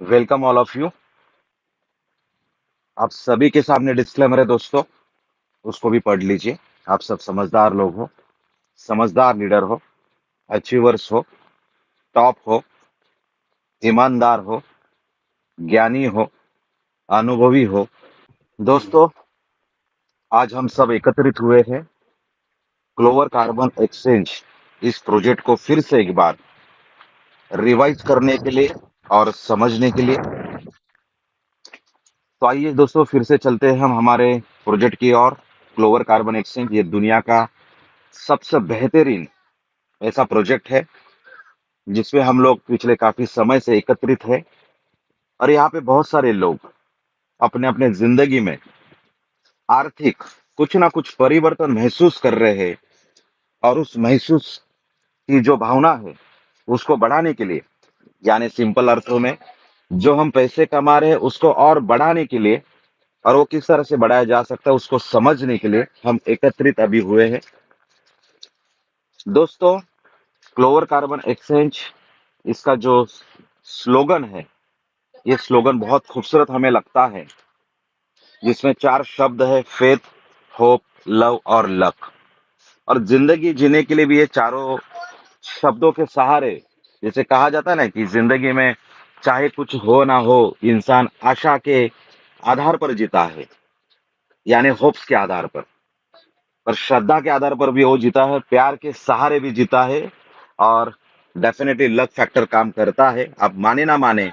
Welcome all of you. आप सभी के सामने डिस्क्लेमर है दोस्तों, उसको भी पढ़ लीजिए। आप सब समझदार लोग हो, समझदार लीडर हो, अचीवर्स हो, टॉप हो, ईमानदार हो, ज्ञानी हो, अनुभवी हो। दोस्तों, आज हम सब एकत्रित हुए हैं क्लोवर कार्बन एक्सचेंज इस प्रोजेक्ट को फिर से एक बार रिवाइज करने के लिए और समझने के लिए। तो आइए दोस्तों, फिर से चलते हैं हम हमारे प्रोजेक्ट की ओर। क्लोवर कार्बन एक्सचेंज ये दुनिया का सबसे बेहतरीन ऐसा प्रोजेक्ट है जिसमें हम लोग पिछले काफी समय से एकत्रित है। और यहाँ पे बहुत सारे लोग अपने अपने जिंदगी में आर्थिक कुछ ना कुछ परिवर्तन महसूस कर रहे हैं, और उस महसूस की जो भावना है उसको बढ़ाने के लिए, यानी सिंपल अर्थों में जो हम पैसे कमा रहे हैं उसको और बढ़ाने के लिए, और वो किस तरह से बढ़ाया जा सकता है उसको समझने के लिए हम एकत्रित अभी हुए हैं। दोस्तों, क्लोवर कार्बन एक्सचेंज इसका जो स्लोगन है, ये स्लोगन बहुत खूबसूरत हमें लगता है, जिसमें 4 शब्द है: फेथ, होप, लव और लक। और जिंदगी जीने के लिए भी ये चारों शब्दों के सहारे, जैसे कहा जाता है ना कि जिंदगी में चाहे कुछ हो ना हो, इंसान आशा के आधार पर जीता है, यानी होप्स के आधार पर श्रद्धा के आधार पर भी वो जीता है, प्यार के सहारे भी जीता है, और डेफिनेटली लक फैक्टर काम करता है। आप माने ना माने,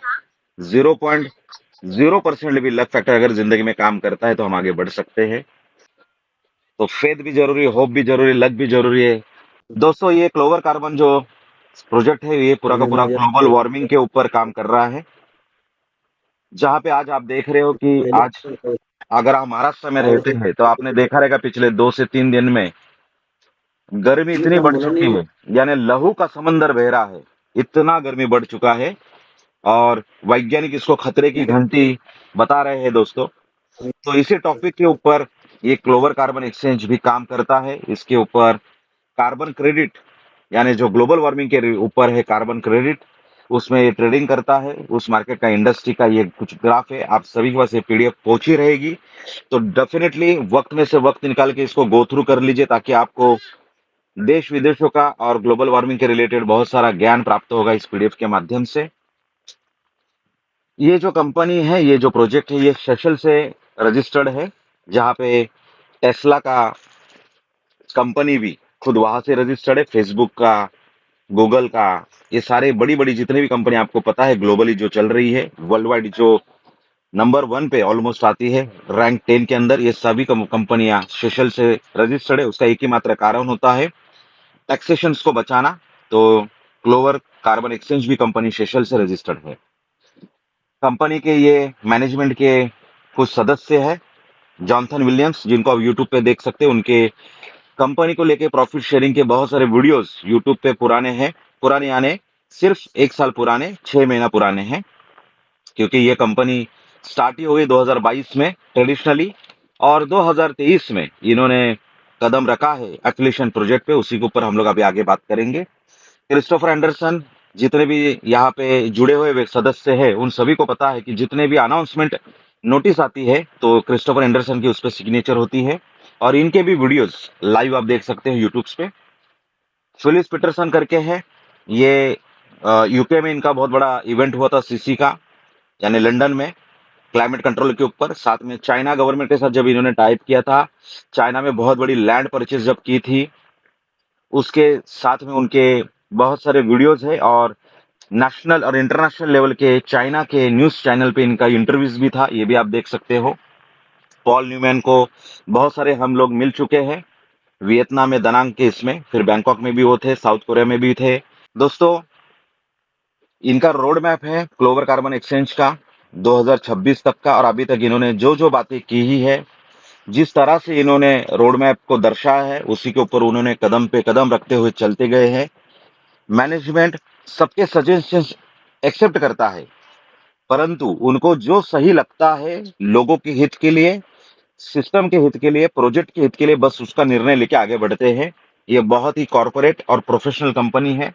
0.0% भी लक फैक्टर अगर जिंदगी में काम करता है तो हम आगे बढ़ सकते हैं। तो फेथ भी जरूरी है, होप भी जरूरी है, लक भी जरूरी है। दोस्तों, ये क्लोवर कार्बन जो प्रोजेक्ट है ये पूरा का पूरा ग्लोबल वार्मिंग के ऊपर काम कर रहा है। जहाँ पे आज आप देख रहे हो कि आज अगर आप महाराष्ट्र में रहते हैं तो आपने देखा रहेगा पिछले 2 से 3 दिन में गर्मी इतनी बढ़ चुकी है, यानी लहू का समंदर बह रहा है, इतना गर्मी बढ़ चुका है। और वैज्ञानिक इसको खतरे की घंटी बता रहे हैं दोस्तों। तो इसी टॉपिक के ऊपर ये क्लोवर कार्बन एक्सचेंज भी काम करता है। इसके ऊपर कार्बन क्रेडिट, यानी जो ग्लोबल वार्मिंग के ऊपर है कार्बन क्रेडिट, उसमें ये ट्रेडिंग करता है। उस मार्केट का, इंडस्ट्री का ये कुछ ग्राफ है, आप सभी के पास ये पीडीएफ पहुंची रहेगी। तो डेफिनेटली वक्त में से वक्त निकाल के इसको गो थ्रू कर लीजिए, ताकि आपको देश विदेशों का और ग्लोबल वार्मिंग के रिलेटेड बहुत सारा ज्ञान प्राप्त होगा इस पीडीएफ के माध्यम से। ये जो कंपनी है, ये जो प्रोजेक्ट है, ये सेशल से रजिस्टर्ड है, जहाँ पे टेस्ला का कंपनी भी खुद वहां से रजिस्टर्ड है, फेसबुक का, गूगल का, ये सारे बड़ी बड़ी जितनी भी कंपनी आपको पता है ग्लोबली जो चल रही है, वर्ल्ड वाइड जो नंबर 1 पे ऑलमोस्ट आती है, रैंक 10 के अंदर, ये सभी कंपनियां सेशल से रजिस्टर्ड है। उसका एक ही मात्र कारण होता है, टैक्सेशन को बचाना। तो क्लोवर कार्बन एक्सचेंज भी कंपनी सेशल से रजिस्टर्ड है। कंपनी के ये मैनेजमेंट के कुछ सदस्य है, जॉनथन विलियम्स, जिनको आप यूट्यूब पे देख सकते हैं। उनके कंपनी को लेके प्रॉफिट शेयरिंग के बहुत सारे वीडियोस यूट्यूब पे पुराने हैं, पुराने यानी सिर्फ 1 साल पुराने, 6 महीना पुराने हैं, क्योंकि ये कंपनी स्टार्ट ही हुई 2022 में ट्रेडिशनली, और 2023 में इन्होंने कदम रखा है एक्विजिशन प्रोजेक्ट पे। उसी के ऊपर हम लोग अभी आगे बात करेंगे। क्रिस्टोफर एंडरसन, जितने भी यहाँ पे जुड़े हुए सदस्य हैं उन सभी को पता है कि जितने भी अनाउंसमेंट नोटिस आती है तो क्रिस्टोफर एंडरसन की उस पर सिग्नेचर होती है, और इनके भी वीडियोस लाइव आप देख सकते हैं यूट्यूब पे। फिलिस पीटरसन करके है, ये यूके में इनका बहुत बड़ा इवेंट हुआ था, सीसी का, यानी लंदन में, क्लाइमेट कंट्रोल के ऊपर। साथ में चाइना गवर्नमेंट के साथ जब इन्होंने टाइप किया था, चाइना में बहुत बड़ी लैंड परचेज जब की थी, उसके साथ में उनके बहुत सारे वीडियोज है, और नेशनल और इंटरनेशनल लेवल के चाइना के न्यूज चैनल पे इनका इंटरव्यूज भी था, ये भी आप देख सकते हो। पॉल न्यूमैन को बहुत सारे हम लोग मिल चुके हैं, वियतनाम में दनांग के इसमें, फिर बैंकॉक में भी वो थे, साउथ कोरिया में भी थे। दोस्तों, इनका रोड मैप है क्लोवर कार्बन एक्सचेंज का 2026 तक का, और अभी तक इन्होंने जो जो बातें की ही है, जिस तरह से इन्होंने रोड मैप को दर्शाया है, उसी के ऊपर उन्होंने कदम पे कदम रखते हुए चलते गए हैं। मैनेजमेंट सबके सजेशंस एक्सेप्ट करता है, परंतु उनको जो सही लगता है लोगों के हित के लिए, सिस्टम के हित के लिए, प्रोजेक्ट के हित के लिए, बस उसका निर्णय लेके आगे बढ़ते हैं। ये बहुत ही कॉर्पोरेट और प्रोफेशनल कंपनी है।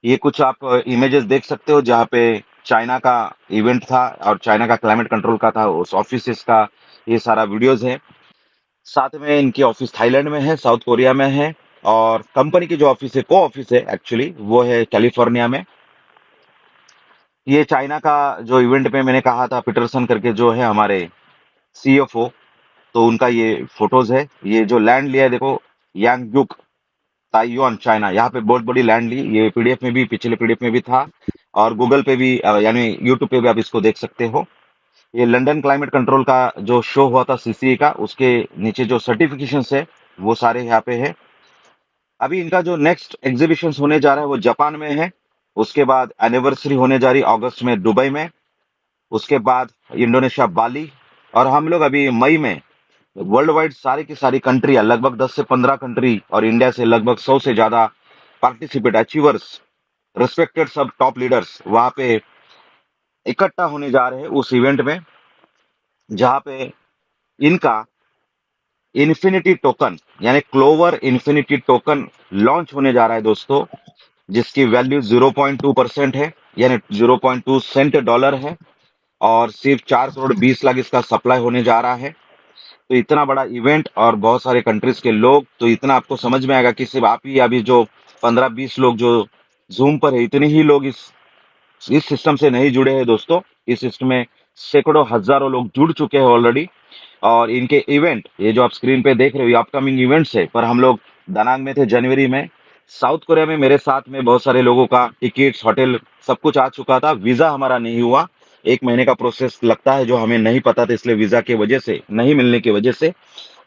ये कुछ आप इमेजेस देख सकते हो, जहाँ पे चाइना का इवेंट था और चाइना का क्लाइमेट कंट्रोल का था, उस ऑफिस का ये सारा वीडियोस है। साथ में इनकी ऑफिस थाईलैंड में है, साउथ कोरिया में है, और कंपनी की जो ऑफिस है, को ऑफिस है एक्चुअली, वो है कैलिफोर्निया में। ये चाइना का जो इवेंट में मैंने कहा था, पीटरसन करके जो है हमारे सीएफओ, तो उनका ये फोटोज है। ये जो लैंड लिया है देखो, यांगजुक, ताइवान, चाइना, यहाँ पे बहुत बड़ी लैंड ली। ये पीडीएफ में भी, पिछले पीडीएफ में भी था, और गूगल पे भी यानी यूट्यूब पे भी आप इसको देख सकते हो। ये लंदन क्लाइमेट कंट्रोल का जो शो हुआ था सीसीए का, उसके नीचे जो सर्टिफिकेशन है वो सारे यहाँ पे है। अभी इनका जो नेक्स्ट एग्जीबिशन होने जा रहा है वो जापान में है। उसके बाद एनिवर्सरी होने जा रही है अगस्त में दुबई में। उसके बाद इंडोनेशिया बाली। और हम लोग अभी मई में वर्ल्ड वाइड सारी की सारी कंट्री, लगभग 10 से 15 कंट्री और इंडिया से लगभग 100 से ज्यादा पार्टिसिपेट अचीवर्स, रिस्पेक्टेड सब टॉप लीडर्स वहां पे इकट्ठा होने जा रहे हैं उस इवेंट में, जहां पे इनका इन्फिनिटी टोकन यानी क्लोवर इन्फिनिटी टोकन लॉन्च होने जा रहा है दोस्तों, जिसकी वैल्यू 0.2% है, यानी 0.2 सेंट डॉलर है, और सिर्फ 4 करोड़ 20 लाख इसका सप्लाई होने जा रहा है। तो इतना बड़ा इवेंट और बहुत सारे कंट्रीज के लोग, तो इतना आपको समझ में आएगा कि सिर्फ आप ही अभी जो 15-20 लोग जो जूम पर है, इतने ही लोग इस सिस्टम से नहीं जुड़े हैं दोस्तों। इस सिस्टम में सैकड़ों हजारों लोग जुड़ चुके हैं ऑलरेडी। और इनके इवेंट, ये जो आप स्क्रीन पे देख रहे हो, ये अपकमिंग इवेंट्स है। पर हम लोग दानांग में थे जनवरी में। साउथ कोरिया में मेरे साथ में बहुत सारे लोगों का टिकट्स, होटल सब कुछ आ चुका था। वीजा हमारा नहीं हुआ, 1 महीने का प्रोसेस लगता है जो हमें नहीं पता था, इसलिए वीजा की वजह से, नहीं मिलने की वजह से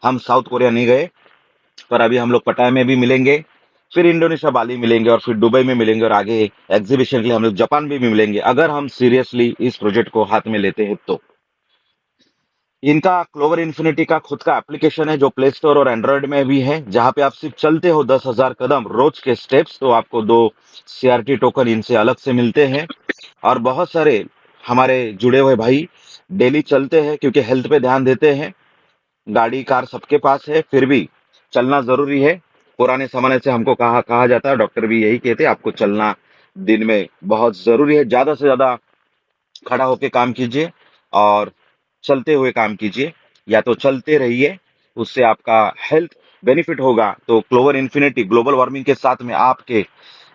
हम साउथ कोरिया नहीं गए। पर अभी हम लोग पटाया में भी मिलेंगे, फिर इंडोनेशिया बाली मिलेंगे, और फिर दुबई में मिलेंगे, और आगे एग्जीबिशन के लिए हम लोग जापान में भी मिलेंगे, अगर हम सीरियसली इस प्रोजेक्ट को हाथ में लेते हैं तो। इनका क्लोवर इन्फिनिटी का खुद का एप्लीकेशन है जो प्ले स्टोर और एंड्रॉयड में भी है, जहां पे आप सिर्फ चलते हो 10,000 कदम रोज के स्टेप्स, तो आपको 2 सीआरटी टोकन इनसे अलग से मिलते हैं। और बहुत सारे हमारे जुड़े हुए भाई डेली चलते हैं, क्योंकि हेल्थ पे ध्यान देते हैं। गाड़ी कार सबके पास है, फिर भी चलना जरूरी है। पुराने जमाने से हमको कहा कहा जाता है, डॉक्टर भी यही कहते हैं, आपको चलना दिन में बहुत जरूरी है। ज्यादा से ज्यादा खड़ा होके काम कीजिए और चलते हुए काम कीजिए, या तो चलते रहिए, उससे आपका हेल्थ बेनिफिट होगा। तो क्लोवर इन्फिनिटी ग्लोबल वार्मिंग के साथ में आपके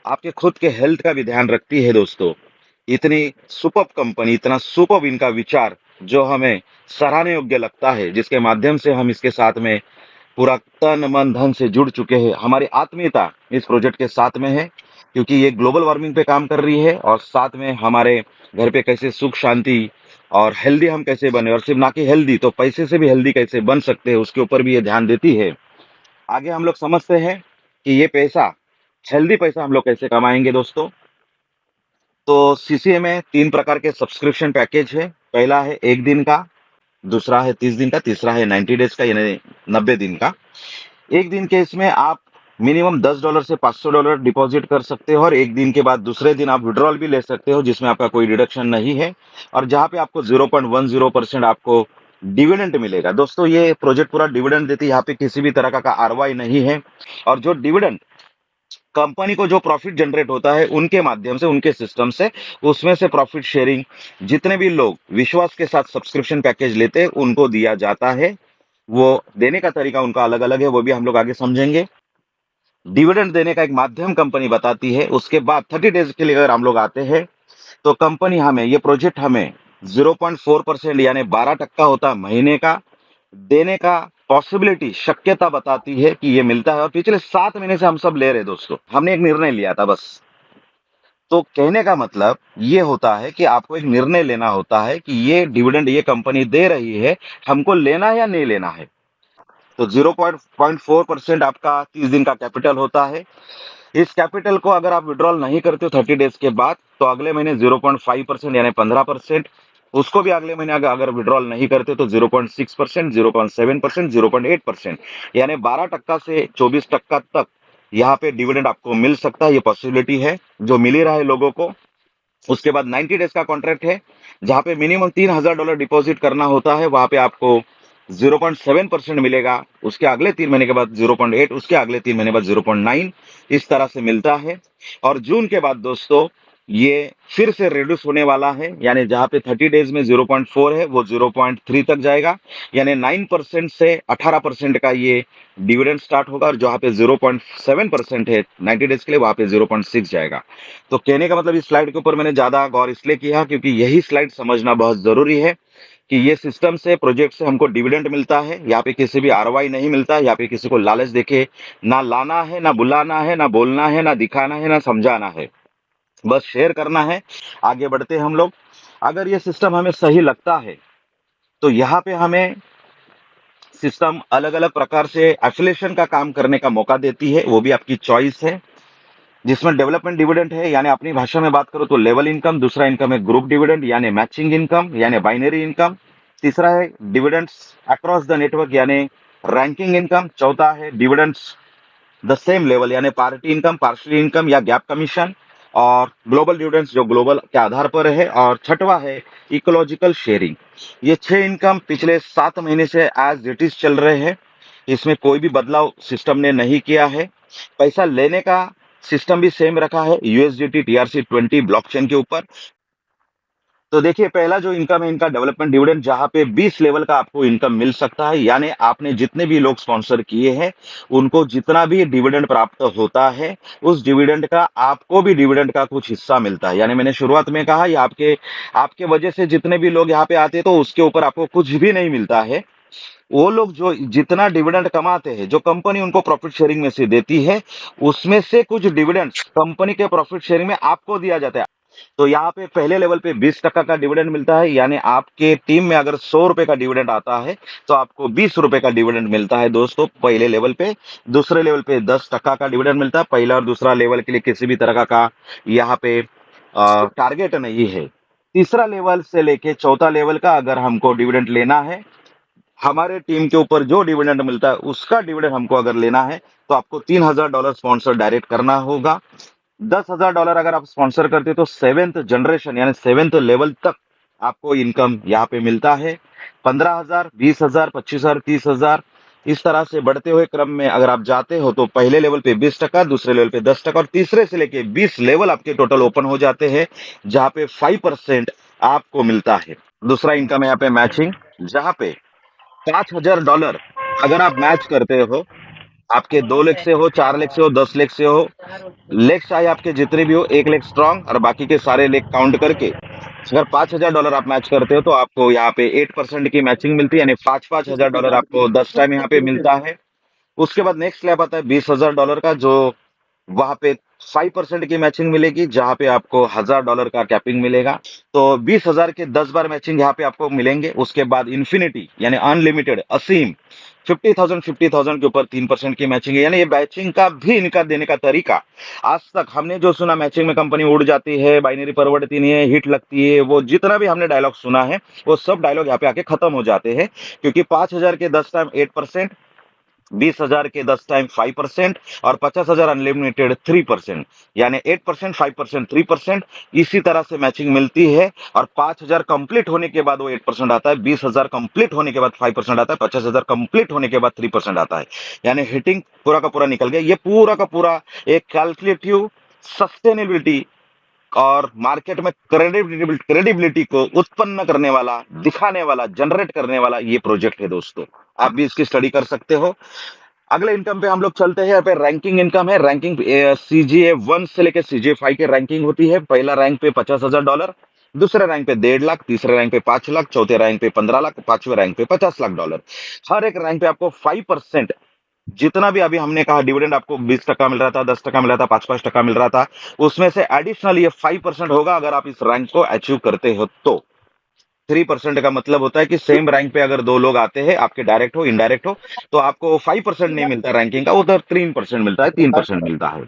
आपके खुद के हेल्थ का भी ध्यान रखती है दोस्तों। इतनी सुपर्ब कंपनी, इतना सुपर्ब इनका विचार, जो हमें सराहने योग्य लगता है, जिसके माध्यम से हम इसके साथ में पूरा तन मन धन से जुड़ चुके हैं। हमारी आत्मीयता इस प्रोजेक्ट के साथ में है, क्योंकि ये ग्लोबल वार्मिंग पे काम कर रही है, और साथ में हमारे घर पे कैसे सुख शांति और हेल्दी हम कैसे बने, और सिर्फ ना कि हेल्दी, तो पैसे से भी हेल्दी कैसे बन सकते हैं, उसके ऊपर भी ये ध्यान देती है। आगे हम लोग समझते हैं कि ये पैसा, हेल्दी पैसा हम लोग कैसे कमाएंगे दोस्तों। तो सीसीए में 3 प्रकार के सब्सक्रिप्शन पैकेज है। पहला है 1 दिन का, दूसरा है 30 दिन का, तीसरा है 90 डेज का, यानी 90 दिन का। 1 दिन के इसमें आप मिनिमम $10 से $500 डिपॉजिट कर सकते हो, और 1 दिन के बाद दूसरे दिन आप विड्रॉल भी ले सकते हो, जिसमें आपका कोई डिडक्शन नहीं है, और जहां पे आपको 0.10% आपको डिविडेंड मिलेगा। दोस्तों ये प्रोजेक्ट पूरा डिविडेंड देती है, यहाँ पे किसी भी तरह का आरवाई नहीं है। और जो डिविडेंड कंपनी को जो प्रॉफिट जनरेट होता है उनके माध्यम से, उनके सिस्टम से, उसमें से प्रॉफिट शेयरिंग जितने भी लोग विश्वास के साथ सब्सक्रिप्शन पैकेज लेते हैं उनको दिया जाता है। वो देने का तरीका उनका अलग अलग है, वो भी हम लोग आगे समझेंगे। डिविडेंड देने का एक माध्यम कंपनी बताती है। उसके बाद 30 डेज के लिए अगर हम लोग आते हैं, तो कंपनी हमें, ये प्रोजेक्ट हमें 0.4% यानी 12% होता है महीने का देने का पॉसिबिलिटी, शक्यता बताती है कि ये मिलता है। और पिछले 7 महीने से हम सब ले रहे हैं दोस्तों, हमने एक निर्णय लिया था बस। तो कहने का मतलब ये होता है कि आपको एक निर्णय लेना होता है कि ये डिविडेंड ये कंपनी दे रही है, हमको लेना है या नहीं लेना है। तो 0.4% आपका 30 दिन का कैपिटल होता है। इस कैपिटल को अगर आप विड्रॉल नहीं करते हो 30 डेज के बाद, तो अगले महीने 0.5% यानी 15%, उसको भी अगले महीने अगर विड्रॉल नहीं करते तो 0.6%, 0.7%, 0.8%, यानी 12% से 24% तक यहाँ पे डिविडेंड आपको मिल सकता है। ये पॉसिबिलिटी है जो मिल ही रहा है लोगों को। उसके बाद 90 डेज का कॉन्ट्रैक्ट है, जहां पे मिनिमम $3,000 डिपॉजिट करना होता है, वहां पे आपको 0.7% मिलेगा। उसके अगले 3 महीने के बाद 0.8, उसके अगले 3 महीने बाद 0.9, इस तरह से मिलता है। और जून के बाद दोस्तों ये फिर से रिड्यूस होने वाला है, यानी जहां पे 30 डेज में 0.4 है वो 0.3 तक जाएगा, यानी 9% से 18% का ये डिविडेंड स्टार्ट होगा, और जहां पे 0.7% है 90 डेज के लिए, वहां पे 0.6 जाएगा। तो कहने का मतलब इस स्लाइड के ऊपर मैंने ज्यादा गौर इसलिए किया क्योंकि यही स्लाइड समझना बहुत जरूरी है कि ये सिस्टम से, प्रोजेक्ट से हमको डिविडेंड मिलता है, यहाँ पे किसी भी आरओआई नहीं मिलता, यहाँ पे किसी को लालच देके ना लाना है, ना बुलाना है, ना बोलना है, ना दिखाना है, ना समझाना है, बस शेयर करना है। आगे बढ़ते हैं हम लोग। अगर ये सिस्टम हमें सही लगता है तो यहाँ पे हमें सिस्टम अलग अलग प्रकार से एफिलिएशन का काम करने का मौका देती है, वो भी आपकी चॉइस है, जिसमें डेवलपमेंट डिविडेंड है, यानी अपनी भाषा में बात करो तो लेवल इनकम, दूसरा इनकम है ग्रुप डिविडेंड यानी मैचिंग इनकम यानी बाइनरी इनकम, तीसरा है डिविडेंड्स अक्रॉस द नेटवर्क यानी रैंकिंग इनकम, चौथा है डिविडेंड्स द सेम लेवल यानी पार्टी इनकम, पार्शली इनकम या गैप कमीशन, और ग्लोबल डिविडेंड्स जो ग्लोबल के आधार पर है, और छठवा है इकोलॉजिकल शेयरिंग। ये 6 इनकम पिछले 7 महीने से एज इट इज चल रहे हैं, इसमें कोई भी बदलाव सिस्टम ने नहीं किया है। पैसा लेने का सिस्टम भी सेम रखा है, यूएसडीटी TRC20 ब्लॉकचेन के ऊपर। तो देखिए, पहला जो इनकम है इनका डेवलपमेंट डिविडेंड, जहां पे 20 लेवल का आपको इनकम मिल सकता है, यानी आपने जितने भी लोग स्पॉन्सर किए हैं उनको जितना भी डिविडेंड प्राप्त होता है, उस डिविडेंड का आपको भी डिविडेंड का कुछ हिस्सा मिलता है। यानी मैंने शुरुआत में कहा, ये आपके आपके वजह से जितने भी लोग यहाँ पे आते हैं तो उसके ऊपर आपको कुछ भी नहीं मिलता है। वो लोग जो जितना डिविडेंड कमाते हैं, जो कंपनी उनको प्रॉफिट शेयरिंग में से देती है, उसमें से कुछ डिविडेंड्स कंपनी के प्रॉफिट शेयरिंग में आपको दिया जाता है। तो यहाँ पे पहले लेवल पे 20% का डिविडेंड मिलता है, यानी आपके टीम में अगर 100 रुपए का डिविडेंड आता है तो आपको 20 रुपए का डिविडेंड मिलता है दोस्तों, पहले लेवल पे। दूसरे लेवल पे 10% का डिविडेंड मिलता है। पहला और दूसरा लेवल के लिए किसी भी तरह का यहाँ पे टारगेट नहीं है। तीसरा लेवल से लेके चौथा लेवल का अगर हमको डिविडेंड लेना है, हमारे टीम के ऊपर जो डिविडेंड मिलता है उसका डिविडेंड हमको अगर लेना है, तो आपको $3,000 स्पॉन्सर डायरेक्ट करना होगा। $10,000 अगर आप स्पॉन्सर करते हो तो 7th जनरेशन यानी 7th लेवल तक आपको इनकम यहाँ पे मिलता है। 15,000, 20,000, 25,000, 30,000, इस तरह से बढ़ते हुए क्रम में अगर आप जाते हो तो पहले लेवल पे 20%, दूसरे लेवल पे 10%, और तीसरे से लेके 20 लेवल आपके टोटल ओपन हो जाते हैं, जहां पे 5% आपको मिलता है। दूसरा इनकम है यहाँ पे मैचिंग, जहां पे $5,000 अगर आप मैच करते हो, आपके 2 लेग से हो, 4 लेग से हो, 10 लेग से हो, लेग चाहे आपके जितने भी हो, 1 लेग स्ट्रांग और बाकी के सारे लेग काउंट करके अगर $5,000 आप मैच करते हो तो आपको यहाँ पे 8% की मैचिंग मिलती है, यानी $5,000 आपको 10 टाइम यहाँ पे मिलता है। उसके बाद नेक्स्ट स्लैब आता है $20,000 का, जो वहां पे 5% की मैचिंग मिलेगी, जहां पे आपको $1,000 का कैपिंग मिलेगा। तो 20,000 के 10 बार मैचिंग यहाँ पे आपको मिलेंगे। उसके बाद इन्फिनिटी यानी अनलिमिटेड, असीम 50,000 के ऊपर 3% की मैचिंग है। यानी ये मैचिंग का भी इनका देने का तरीका, आज तक हमने जो सुना मैचिंग में कंपनी उड़ जाती है, बाइनरी परिवर्तन नहीं है, हिट लगती है, वो जितना भी हमने डायलॉग सुना है वो सब डायलॉग यहाँ पे आके खत्म हो जाते हैं, क्योंकि 5,000 के 10 टाइम 8%, 20,000 के 10 टाइम 5%, और 50,000 अनलिमिटेड 3%, यानी 8%, 5%, 3%, इसी तरह से मैचिंग मिलती है। और 5,000 कंप्लीट होने के बाद वो 8% आता है, 20,000 कंप्लीट होने के बाद 5% आता है, 50,000 कंप्लीट होने के बाद 3% आता है, यानी हिटिंग पूरा का पूरा निकल गया। ये पूरा का पूरा एक कैलकुलेटिव सस्टेनेबिलिटी और मार्केट में क्रेडिबिलिटी को उत्पन्न करने वाला, दिखाने वाला, जनरेट करने वाला ये प्रोजेक्ट है दोस्तों। आप भी इसकी स्टडी कर सकते हो। अगले इनकम पे हम लोग चलते हैं। यहाँ पे रैंकिंग इनकम है। रैंकिंग CGA1 से लेकर CGA5 की रैंकिंग होती है। पहला रैंक पे $50,000, दूसरे रैंक पे 1.5 लाख, तीसरे रैंक पे 5 लाख, चौथे रैंक पे 15 लाख, पांचवें रैंक पे $50 लाख। हर एक रैंक पे आपको 5%, जितना भी अभी हमने कहा डिविडेंड आपको 20% मिल रहा था, 10% मिल रहा था, 5-5% मिल रहा था, उसमें से एडिशनल ये 5% होगा अगर आप इस रैंक को अचीव करते हो तो। 3% का मतलब होता है कि सेम रैंक पे अगर 2 लोग आते हैं, आपके डायरेक्ट हो इनडायरेक्ट हो, तो आपको 5% नहीं मिलता रैंकिंग का, उधर 3% मिलता है, 3% मिलता है।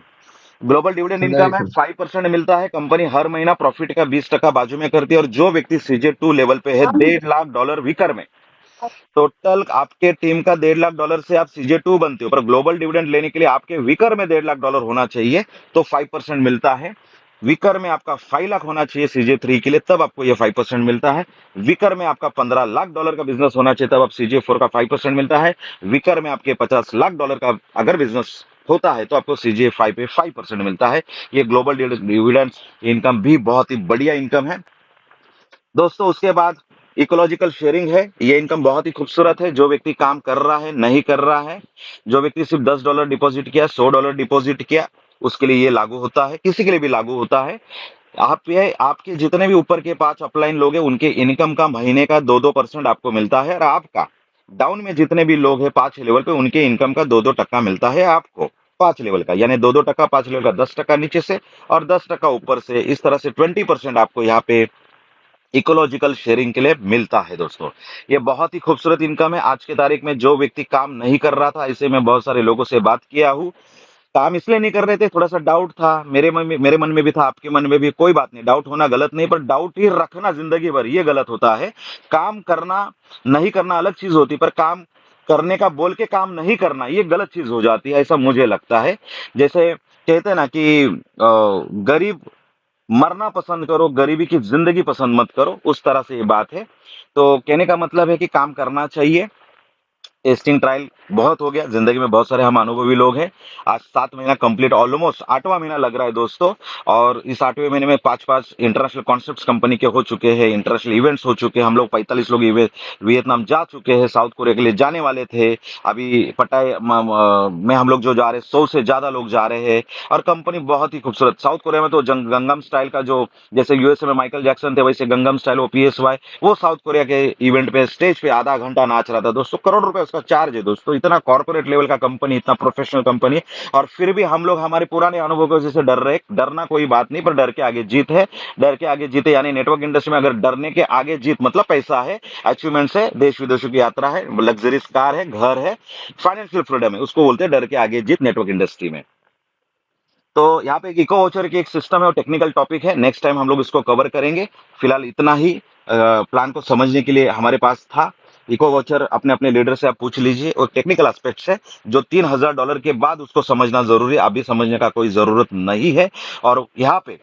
ग्लोबल डिविडेंड इनकम है, 5% मिलता है। कंपनी हर महीना प्रॉफिट का 20% बाजू में करती है, और जो व्यक्ति CJ2 लेवल पे है, $1.5 लाख विकर में, टोटल आपके टीम का $1.5 लाख से आप CJ2 बनते हो, पर ग्लोबल डिविडेंड लेने के लिए आपके विकर में $1.5 लाख होना चाहिए, तो 5% मिलता है। विकर में आपका 5 लाख होना चाहिए CJ3 के लिए, तब आपको ये 5% मिलता है। विकर में आपका $15 लाख का बिजनेस होना चाहिए, तब आप CJ4 का 5% मिलता है। विकर में आपके $50 लाख का अगर बिजनेस होता है तो आपको सीजीए 5 पे 5% मिलता है। ये ग्लोबल डिविडेंड इनकम भी बहुत ही बढ़िया इनकम है दोस्तों। उसके बाद इकोलॉजिकल शेयरिंग है। ये इनकम बहुत ही खूबसूरत है। जो व्यक्ति काम कर रहा है, नहीं कर रहा है, जो व्यक्ति सिर्फ $10 डिपॉजिट किया, $100 डिपॉजिट किया, उसके लिए ये लागू होता है, किसी के लिए भी लागू होता है। आप ये आपके जितने भी ऊपर के 5 अपलाइन लोग हैं, उनके इनकम का महीने का 2-2% आपको मिलता है, और आपका डाउन में जितने भी लोग हैं 5 लेवल पे, उनके इनकम का 2-2% मिलता है आपको 5 लेवल का, यानी 2-2%, 5 लेवल का 10% नीचे से और 10% ऊपर से। इस तरह से 20% आपको यहाँ पे इकोलॉजिकल शेयरिंग के लिए मिलता है दोस्तों। ये बहुत ही खूबसूरत इनकम है। आज की तारीख में जो व्यक्ति काम नहीं कर रहा था, ऐसे मैं बहुत सारे लोगों से बात किया हूँ, काम इसलिए नहीं कर रहे थे, थोड़ा सा डाउट था, मेरे मन में भी था, आपके मन में भी, कोई बात नहीं, डाउट होना गलत नहीं, पर डाउट ही रखना जिंदगी भर ये गलत होता है। काम करना नहीं करना अलग चीज होती, पर काम करने का बोल के काम नहीं करना ये गलत चीज हो जाती है, ऐसा मुझे लगता है। जैसे कहते हैं ना कि गरीब मरना पसंद करो, गरीबी की जिंदगी पसंद मत करो, उस तरह से ये बात है। तो कहने का मतलब है कि काम करना चाहिए। टेस्टिंग ट्रायल बहुत हो गया, जिंदगी में बहुत सारे हम अनुभवी लोग हैं। आज 7 महीना कंप्लीट, ऑलमोस्ट 8वां महीना लग रहा है दोस्तों। और इस 8वें महीने में 5-5 इंटरनेशनल कॉन्सेप्ट्स कंपनी के हो चुके हैं, इंटरनेशनल इवेंट्स हो चुके हैं। हम लोग 45 लोग वियतनाम जा चुके हैं, साउथ कोरिया के लिए जाने वाले थे। अभी पटाई में हम लोग जो जा रहे हैं, 100 से ज्यादा लोग जा रहे हैं। और कंपनी बहुत ही खूबसूरत, साउथ कोरिया में तो गंगम स्टाइल का, जो जैसे यूएसए में माइकल जैक्सन थे, वैसे गंगम स्टाइल वो PSY, वो साउथ कोरिया के इवेंट पे स्टेज पे आधा घंटा नाच रहा था दोस्तों। करोड़ रुपए उसका चार्ज है दोस्तों। इतना कॉर्पोरेट लेवल का कंपनी, इतना प्रोफेशनल कंपनी है, और फिर भी हम लोग हमारे पुराने अनुभव की वजह से डर रहे। डरना कोई बात नहीं, पर डर के आगे जीत है। डर के आगे जीते, यानी नेटवर्क इंडस्ट्री में अगर डरने के आगे जीत मतलब पैसा है, अचीवमेंट्स है, देश विदेशों की यात्रा है, लग्जरीज कार है, घर है, फाइनेंशियल फ्रीडम है, उसको बोलते हैं डर के आगे जीत नेटवर्क इंडस्ट्री में। तो यहाँ पे एक इको वाउचर की एक सिस्टम है और टेक्निकल टॉपिक है, नेक्स्ट टाइम हम लोग इसको कवर करेंगे। फिलहाल इतना ही प्लान को समझने के लिए हमारे पास था। इको वाउचर अपने अपने लीडर से आप पूछ लीजिए, और टेक्निकल एस्पेक्ट्स है जो $3000 के बाद उसको समझना जरूरी है, अभी समझने का कोई जरूरत नहीं है। और यहाँ पे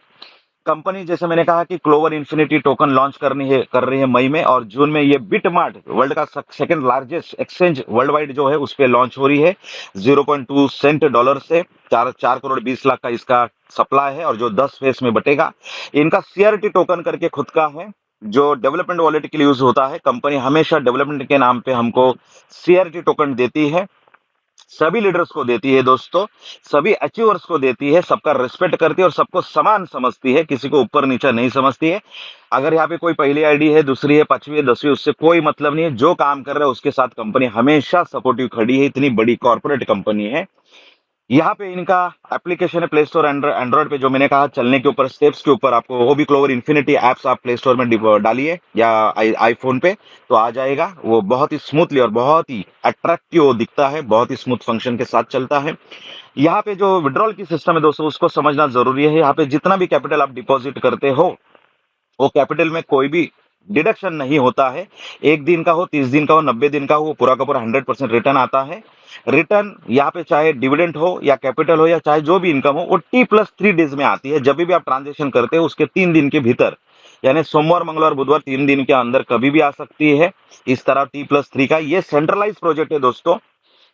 कंपनी, जैसे मैंने कहा कि क्लोवर इन्फिनिटी टोकन लॉन्च कर रही है मई में, और जून में ये बिटमार्ट, वर्ल्ड का second largest exchange world wide जो है, उस पे लॉन्च हो रही है। 0.2 सेंट डॉलर से 4 करोड़ 20 लाख का इसका सप्लाई है, और जो 10 फेस में बटेगा। इनका CRT टोकन करके खुद का है, जो डेवलपमेंट वॉलेट के लिए यूज होता है। कंपनी हमेशा डेवलपमेंट के नाम पे हमको CRT टोकन देती है, सभी लीडर्स को देती है दोस्तों, सभी अचीवर्स को देती है, सबका रिस्पेक्ट करती है और सबको समान समझती है, किसी को ऊपर नीचा नहीं समझती है। अगर यहाँ पे कोई पहली आईडी है, दूसरी है, 5वीं है, 10वीं, उससे कोई मतलब नहीं है। जो काम कर रहा है उसके साथ कंपनी हमेशा सपोर्टिव खड़ी है, इतनी बड़ी कॉर्पोरेट कंपनी है। यहाँ पे इनका एप्लीकेशन है प्ले स्टोर, एंड्रॉइड पे, जो मैंने कहा चलने के ऊपर, स्टेप्स के ऊपर, आपको वो भी क्लोवर इन्फिनिटी एप्स आप प्ले स्टोर में डालिए, या आईफोन पे तो आ जाएगा। वो बहुत ही स्मूथली और बहुत ही अट्रैक्टिव दिखता है, बहुत ही स्मूथ फंक्शन के साथ चलता है। यहाँ पे जो विड्रॉल की सिस्टम है दोस्तों, उसको समझना जरूरी है। यहाँ पे जितना भी कैपिटल आप डिपॉजिट करते हो, वो कैपिटल में कोई भी डिडक्शन नहीं होता है। 1 दिन का हो, 30 दिन का हो, 90 दिन का हो, वो पूरा का पूरा 100% रिटर्न आता है। रिटर्न यहाँ पे चाहे डिविडेंड हो या कैपिटल हो या चाहे जो भी इनकम हो, वो T+3 डेज में आती है। जब भी आप ट्रांजेक्शन करते हो उसके 3 दिन के भीतर, यानी सोमवार, मंगलवार, बुधवार, 3 दिन के अंदर कभी भी आ सकती है। इस तरह T+3 का ये सेंट्रलाइज प्रोजेक्ट है दोस्तों।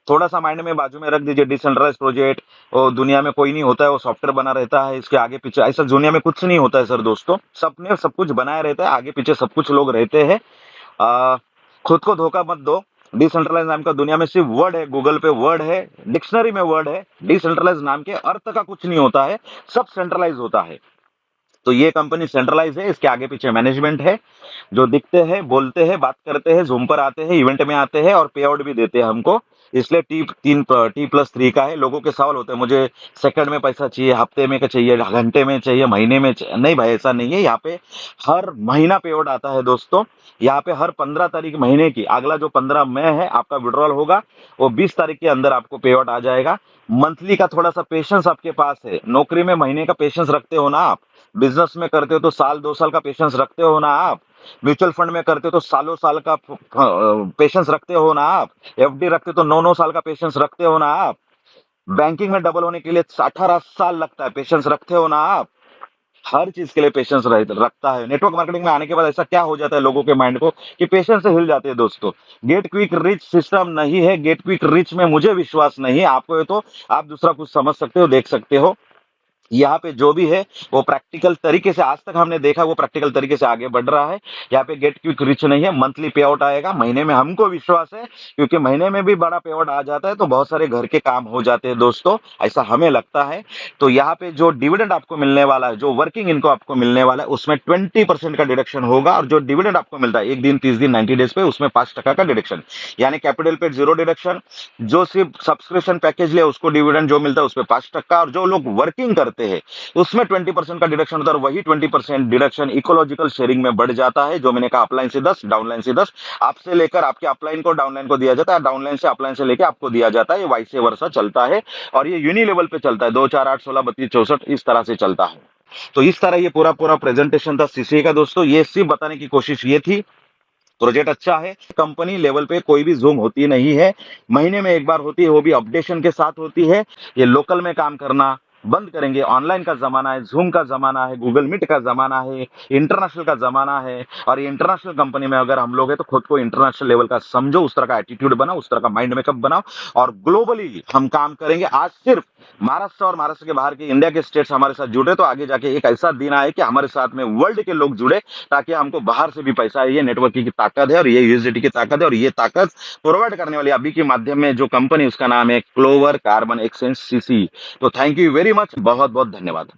थोड़ा सा माइंड में बाजू में रख दीजिए, डिसेंट्रलाइज प्रोजेक्ट वो दुनिया में कोई नहीं होता है, वो सॉफ्टवेयर बना रहता है, इसके आगे पीछे ऐसा दुनिया में कुछ नहीं होता है सर दोस्तों। सबने सब कुछ बनाया रहता है, आगे पीछे सब कुछ लोग रहते हैं। आ, खुद को धोखा मत दो। डिसेंट्रलाइज नाम का दुनिया में सिर्फ वर्ड है, गूगल पे वर्ड है, डिक्शनरी में वर्ड है। डिसेंट्रलाइज नाम के अर्थ का कुछ नहीं होता है, सब सेंट्रलाइज होता है। तो ये कंपनी सेंट्रलाइज है, इसके आगे पीछे मैनेजमेंट है, जो दिखते हैं, बोलते हैं, बात करते हैं, जूम पर आते हैं, इवेंट में आते हैं और पे आउट भी देते हैं हमको। इसलिए T+3 का है। लोगों के सवाल होते हैं, मुझे सेकंड में पैसा चाहिए, हफ्ते में का चाहिए, घंटे में चाहिए, महीने में चाहिए। नहीं भाई, ऐसा नहीं है। यहाँ पे हर महीना पे आउट आता है दोस्तों। यहाँ पे हर 15 तारीख महीने की, अगला जो 15 मई है आपका विड्रॉल होगा, वो 20 तारीख के अंदर आपको पे आउट आ जाएगा। मंथली का थोड़ा सा पेशेंस आपके पास है। नौकरी में महीने का पेशेंस रखते हो ना आप, बिजनेस में करते हो तो साल 2 साल का पेशेंस रखते हो ना आप, म्यूचुअल फंड में करते हो तो सालों साल का पेशेंस रखते हो ना आप, FD रखते हो तो 9-9 साल का पेशेंस रखते हो ना आप, बैंकिंग में डबल होने के लिए 18 साल लगता है, पेशेंस रखते हो ना आप। हर चीज के लिए पेशेंस रखता है। नेटवर्क मार्केटिंग में आने के बाद ऐसा क्या हो जाता है लोगों के माइंड को कि पेशेंस से हिल जाते हैं दोस्तों। गेट क्विक रिच सिस्टम नहीं है, गेट क्विक रिच में मुझे विश्वास नहीं है। आपको है तो आप दूसरा कुछ समझ सकते हो, देख सकते हो। यहाँ पे जो भी है वो प्रैक्टिकल तरीके से, आज तक हमने देखा वो प्रैक्टिकल तरीके से आगे बढ़ रहा है। यहाँ पे गेट क्विक रिच नहीं है, मंथली पे आउट आएगा महीने में, हमको विश्वास है क्योंकि महीने में भी बड़ा पे आउट आ जाता है तो बहुत सारे घर के काम हो जाते हैं दोस्तों, ऐसा हमें लगता है। तो यहाँ पे जो डिविडेंड आपको मिलने वाला है, जो वर्किंग इनको आपको मिलने वाला है, उसमें 20% का डिडक्शन होगा। और जो डिविडेंड आपको मिलता है 1 दिन, 30 दिन, 90 डेज पे, उसमें 5% का डिडक्शन, यानी कैपिटल पे 0 डिडक्शन। जो सिर्फ सब्सक्रिप्शन पैकेज ले उसको डिविडेंड जो मिलता है उसपे 5%, और जो लोग वर्किंग करते हैं उसमें 20% का डिडक्शन होता है। और वही 20% डिडक्शन इकोलॉजिकल शेयरिंग में बढ़ जाता है। जो मैंने कहा, अपलाइन से 10, डाउनलाइन से 10, आपसे लेकर आपके अपलाइन को डाउनलाइन को दिया जाता है, डाउनलाइन से अपलाइन से लेकर आपको दिया जाता है। ये वाइस वर्सा चलता है और ये यूनि लेवल पे चलता है, 2, 4, 8, 16, 32, 64 इस तरह से चलता है। तो इस तरह ये पूरा पूरा प्रेजेंटेशन था सीसीए का दोस्तों। ये सिर्फ बताने की कोशिश ये थी, प्रोजेक्ट अच्छा है। कंपनी लेवल पे कोई भी जूम होती नहीं है, महीने में एक बार होती है, वो भी अपडेशन के साथ होती है। ये लोकल में काम करना बंद करेंगे। ऑनलाइन का जमाना है, जूम का जमाना है, गूगल मीट का जमाना है, इंटरनेशनल का जमाना है। और ये इंटरनेशनल कंपनी में अगर हम लोग हैं तो खुद को इंटरनेशनल लेवल का समझो, उस तरह का एटीट्यूड बनाओ, उस तरह का माइंड मेकअप बनाओ और ग्लोबली हम काम करेंगे। आज सिर्फ महाराष्ट्र और महाराष्ट्र के बाहर के इंडिया के स्टेट्स हमारे साथ जुड़े, तो आगे जाके एक ऐसा दिन आए कि हमारे साथ में वर्ल्ड के लोग जुड़े, ताकि हमको बाहर से भी पैसा है। ये नेटवर्किंग की ताकत है और ये यूएसडीटी की ताकत है। और ये ताकत प्रोवाइड करने वाली अभी के माध्यम में जो कंपनी, उसका नाम है क्लोवर कार्बन एक्सचेंज सीसी। तो थैंक यू वेरी मच, बहुत बहुत धन्यवाद।